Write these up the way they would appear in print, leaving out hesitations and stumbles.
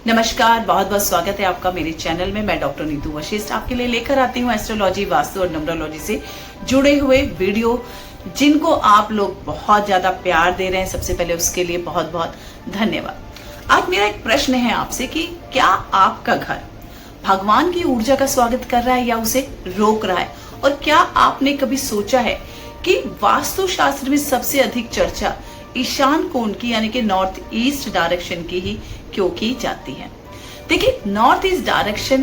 नमस्कार, बहुत बहुत स्वागत है आपका मेरे चैनल में। मैं डॉक्टर नीतू वशिष्ठ आपके लिए लेकर आती हूँ एस्ट्रोलॉजी, वास्तु और न्यूमरोलॉजी से जुड़े हुए वीडियो, जिनको आप लोग बहुत ज्यादा प्यार दे रहे हैं। सबसे पहले उसके लिए बहुत बहुत धन्यवाद। आज मेरा एक प्रश्न है आपसे कि क्या आपका घर भगवान की ऊर्जा का स्वागत कर रहा है या उसे रोक रहा है? और क्या आपने कभी सोचा है कि वास्तु शास्त्र में सबसे अधिक चर्चा ईशान कोण की यानी कि नॉर्थ ईस्ट डायरेक्शन की ही क्यों की जाती है? देखिए, नॉर्थ ईस्ट डायरेक्शन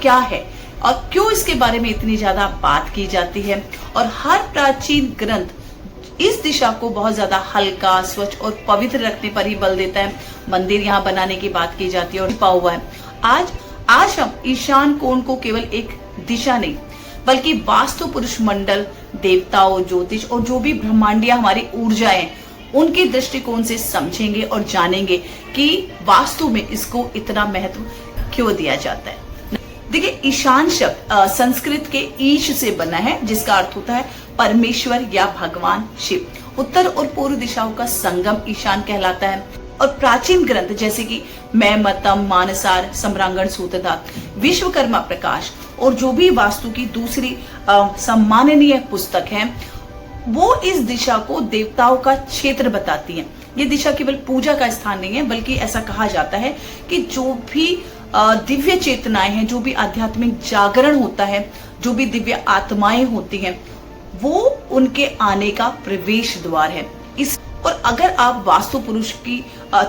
क्या है और क्यों इसके बारे में इतनी ज्यादा बात की जाती है। और हर प्राचीन ग्रंथ इस दिशा को बहुत ज्यादा हल्का, स्वच्छ और पवित्र रखने पर ही बल देता है। मंदिर यहाँ बनाने की बात की जाती है और छिपा हुआ है। आज हम ईशान कोण को केवल एक दिशा नहीं बल्कि वास्तु पुरुष मंडल, देवताओं, ज्योतिष और जो भी ब्रह्मांडीय हमारी ऊर्जाएं, उनके दृष्टिकोण से समझेंगे और जानेंगे कि वास्तु में इसको इतना महत्व क्यों दिया जाता है। देखिए, ईशान शब्द संस्कृत के ईश से बना है, जिसका अर्थ होता है परमेश्वर या भगवान शिव। उत्तर और पूर्व दिशाओं का संगम ईशान कहलाता है। और प्राचीन ग्रंथ जैसे कि मैमतम, मानसार, सम्रांगण सूत्रधार, विश्वकर्मा प्रकाश और जो भी वास्तु की दूसरी सम्माननीय पुस्तक है, वो इस दिशा को देवताओं का क्षेत्र बताती है। ये दिशा केवल पूजा का स्थान नहीं है, बल्कि ऐसा कहा जाता है कि जो भी दिव्य चेतनाएं हैं, जो भी आध्यात्मिक जागरण होता है, जो भी दिव्य आत्माएं होती हैं, वो उनके आने का प्रवेश द्वार है। और अगर आप वास्तु पुरुष की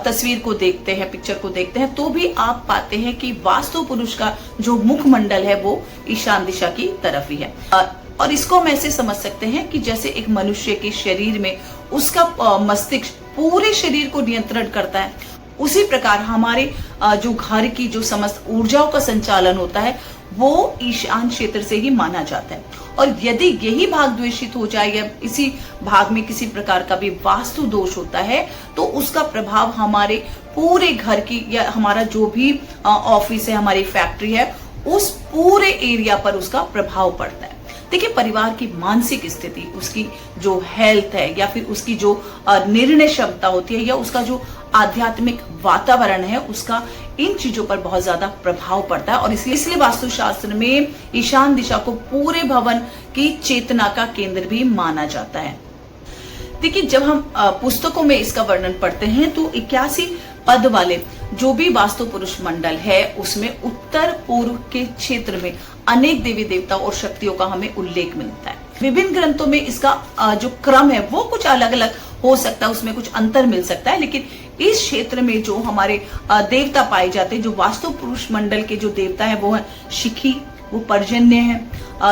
तस्वीर को देखते हैं, पिक्चर को देखते हैं, तो भी आप पाते हैं कि वास्तु पुरुष का जो मुखमंडल है वो ईशान दिशा की तरफ ही है। और इसको हम ऐसे समझ सकते हैं कि जैसे एक मनुष्य के शरीर में उसका मस्तिष्क पूरे शरीर को नियंत्रण करता है, उसी प्रकार हमारे जो घर की जो समस्त ऊर्जाओं का संचालन होता है वो ईशान क्षेत्र से ही माना जाता है। और यदि यही भाग द्वेषित हो जाए या इसी भाग में किसी प्रकार का भी वास्तु दोष होता है, तो उसका प्रभाव हमारे पूरे घर की या हमारा जो भी ऑफिस है, हमारी फैक्ट्री है, उस पूरे एरिया पर उसका प्रभाव पड़ता है। देखिए, परिवार की मानसिक स्थिति, उसकी जो हेल्थ है या फिर उसकी जो निर्णय क्षमता होती है या उसका जो आध्यात्मिक वातावरण है, उसका इन चीजों पर बहुत ज्यादा प्रभाव पड़ता है। और इसलिए वास्तुशास्त्र में ईशान दिशा को पूरे भवन की चेतना का केंद्र भी माना जाता है। देखिए, जब हम पुस्तकों में इसका वर्णन पढ़ते हैं तो 81 पद वाले जो भी वास्तु पुरुष मंडल है, उसमें उत्तर पूर्व के क्षेत्र में अनेक देवी देवताओं और शक्तियों का हमें उल्लेख मिलता है। विभिन्न ग्रंथों में इसका जो क्रम है वो कुछ अलग अलग हो सकता है, उसमें कुछ अंतर मिल सकता है, लेकिन इस क्षेत्र में जो हमारे देवता पाए जाते हैं, जो वास्तु पुरुष मंडल के जो देवता है वो है शिखी, वो पर्जन्य है,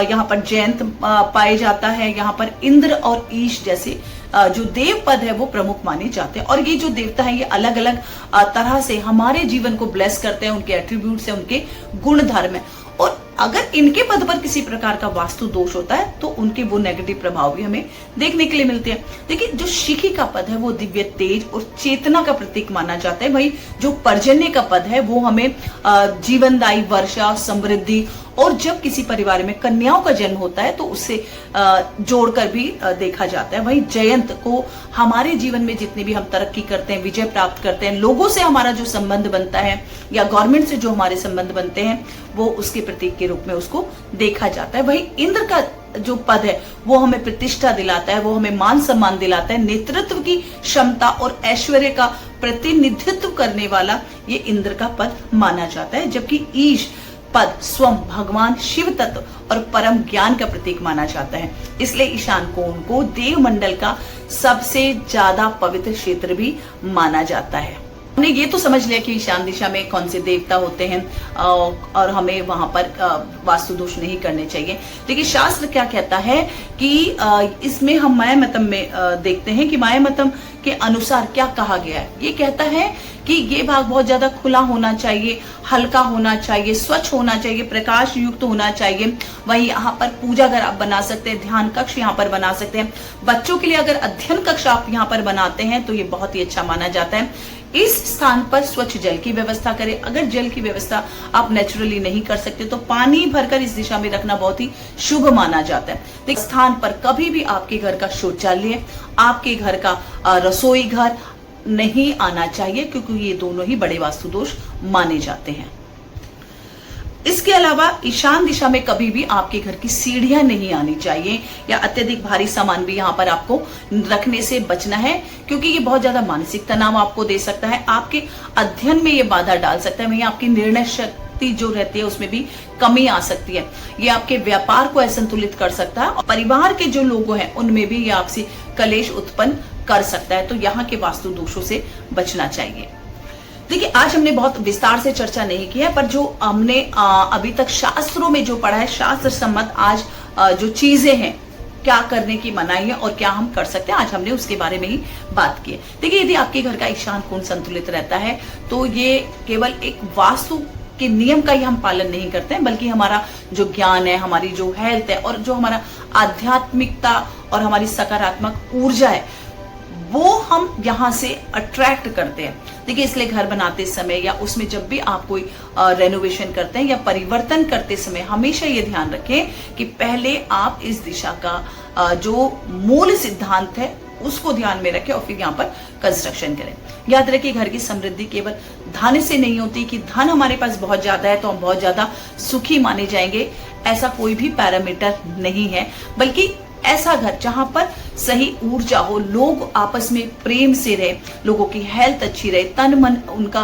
यहाँ पर जयंत पाए जाता है, यहाँ पर इंद्र और ईश जैसे जो देव पद है वो प्रमुख माने जाते हैं। और ये जो देवता है ये अलग अलग तरह से हमारे जीवन को ब्लेस करते हैं, उनके एट्रीब्यूट्स है, उनके गुण धर्म है। और अगर इनके पद पर किसी प्रकार का वास्तु दोष होता है तो उनके वो नेगेटिव प्रभाव भी हमें देखने के लिए मिलते हैं। देखिए, जो शिखी का पद है वो दिव्य तेज और चेतना का प्रतीक माना जाता है। वही जो पर्जन्य का पद है वो हमें जीवनदायी वर्षा, समृद्धि, और जब किसी परिवार में कन्याओं का जन्म होता है तो उससे जोड़कर भी देखा जाता है। वही जयंत को हमारे जीवन में जितने भी हम तरक्की करते हैं, विजय प्राप्त करते हैं, लोगों से हमारा जो संबंध बनता है या गवर्नमेंट से जो हमारे संबंध बनते हैं, वो उसके प्रतीक के रूप में उसको देखा जाता है। वही इंद्र का जो पद है वो हमें प्रतिष्ठा दिलाता है, वो हमें मान सम्मान दिलाता है, नेतृत्व की क्षमता और ऐश्वर्य का प्रतिनिधित्व करने वाला ये इंद्र का पद माना जाता है। जबकि ईश पद स्वयं भगवान शिव तत्व और परम ज्ञान का प्रतीक माना जाता है। इसलिए ईशान कोण को देव मंडल का सबसे ज्यादा पवित्र क्षेत्र भी माना जाता है। हमने ये तो समझ लिया कि ईशान दिशा में कौन से देवता होते हैं और हमें वहां पर वास्तु दोष नहीं करने चाहिए, लेकिन शास्त्र क्या कहता है कि इसमें हम मायामतम में देखते हैं कि मायामतम के अनुसार क्या कहा गया है। ये कहता है कि ये भाग बहुत ज्यादा खुला होना चाहिए, हल्का होना चाहिए, स्वच्छ होना चाहिए, प्रकाश युक्त होना चाहिए। वहीं यहाँ पर पूजा घर आप बना सकते हैं, ध्यान कक्ष यहाँ पर बना सकते हैं। बच्चों के लिए अगर अध्ययन कक्ष आप यहाँ पर बनाते हैं तो ये बहुत ही अच्छा माना जाता है। इस स्थान पर स्वच्छ जल की व्यवस्था करें। अगर जल की व्यवस्था आप नेचुरली नहीं कर सकते तो पानी भरकर इस दिशा में रखना बहुत ही शुभ माना जाता है। इस स्थान पर कभी भी आपके घर का शौचालय, आपके घर का रसोई घर, नहीं आना चाहिए, क्योंकि ये दोनों ही बड़े वास्तु दोष माने जाते हैं। इसके अलावा ईशान दिशा में कभी भी आपके घर की सीढ़ियां नहीं आनी चाहिए, या अत्यधिक भारी सामान भी यहाँ पर आपको रखने से बचना है, क्योंकि ये बहुत ज्यादा मानसिक तनाव आपको दे सकता है, आपके अध्ययन में ये बाधा डाल सकता है, वहीं आपकी निर्णय शक्ति जो रहती है उसमें भी कमी आ सकती है। ये आपके व्यापार को असंतुलित कर सकता है, और परिवार के जो लोग हैं उनमें भी ये आपसी कलेश उत्पन्न कर सकता है। तो यहाँ के वास्तु दोषों से बचना चाहिए। देखिए, आज हमने बहुत विस्तार से चर्चा नहीं की है, पर जो हमने अभी तक शास्त्रों में जो पढ़ा है, शास्त्र सम्मत आज जो चीजें हैं, क्या करने की मनाही है और क्या हम कर सकते हैं, आज हमने उसके बारे में ही बात की है। देखिए, यदि आपके घर का ईशान कोण संतुलित रहता है तो ये केवल एक वास्तु के नियम का ही हम पालन नहीं करते हैं, बल्कि हमारा जो ज्ञान है, हमारी जो हेल्थ है, और जो हमारा आध्यात्मिकता और हमारी सकारात्मक ऊर्जा है, वो हम यहाँ से अट्रैक्ट करते हैं। देखिए, इसलिए घर बनाते समय या उसमें जब भी आप कोई रेनोवेशन करते हैं या परिवर्तन करते समय हमेशा ये ध्यान रखें कि पहले आप इस दिशा का जो मूल सिद्धांत है उसको ध्यान में रखें, और फिर यहाँ पर कंस्ट्रक्शन करें। याद रखिए, घर की समृद्धि केवल धन से नहीं होती कि धन हमारे पास बहुत ज्यादा है तो हम बहुत ज्यादा सुखी माने जाएंगे, ऐसा कोई भी पैरामीटर नहीं है, बल्कि ऐसा घर जहां पर सही ऊर्जा हो, लोग आपस में प्रेम से रहे, लोगों की हेल्थ अच्छी रहे, तन मन उनका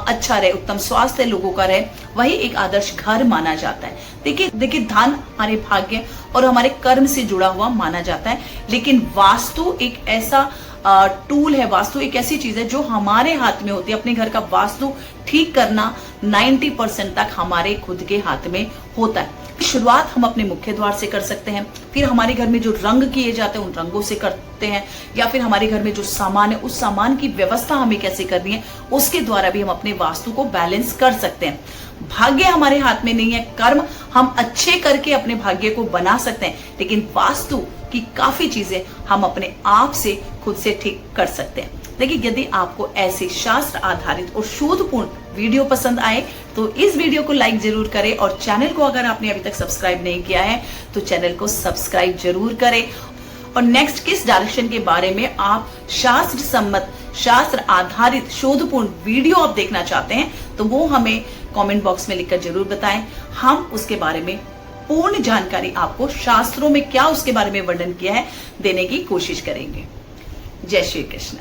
अच्छा रहे, उत्तम स्वास्थ्य लोगों का रहे, वही एक आदर्श घर माना जाता है। देखिए धन हमारे भाग्य और हमारे कर्म से जुड़ा हुआ माना जाता है, लेकिन वास्तु एक ऐसा टूल है, वास्तु एक ऐसी चीज है जो हमारे हाथ में होती है। अपने घर का वास्तु ठीक करना 90% तक हमारे खुद के हाथ में होता है। शुरुआत हम अपने मुख्य द्वार से कर सकते हैं, फिर हमारे घर में जो रंग किए जाते हैं उन रंगों से करते हैं, या फिर हमारे घर में जो सामान है उस सामान की व्यवस्था हमें कैसे करनी है उसके द्वारा भी हम अपने वास्तु को बैलेंस कर सकते हैं। भाग्य हमारे हाथ में नहीं है, कर्म हम अच्छे करके अपने भाग्य को बना सकते हैं, लेकिन वास्तु की काफी चीजें हम अपने आप से खुद से ठीक कर सकते हैं। देखिए, यदि आपको ऐसे शास्त्र आधारित और शोधपूर्ण वीडियो पसंद आए तो इस वीडियो को लाइक जरूर करें, और चैनल को अगर आपने अभी तक सब्सक्राइब नहीं किया है तो चैनल को सब्सक्राइब जरूर करें। और नेक्स्ट किस डायरेक्शन के बारे में आप शास्त्र सम्मत, शास्त्र आधारित शोधपूर्ण वीडियो आप देखना चाहते हैं तो वो हमें कमेंट बॉक्स में लिखकर जरूर बताएं। हम उसके बारे में पूर्ण जानकारी आपको शास्त्रों में क्या उसके बारे में वर्णन किया है देने की कोशिश करेंगे। जय श्री कृष्ण।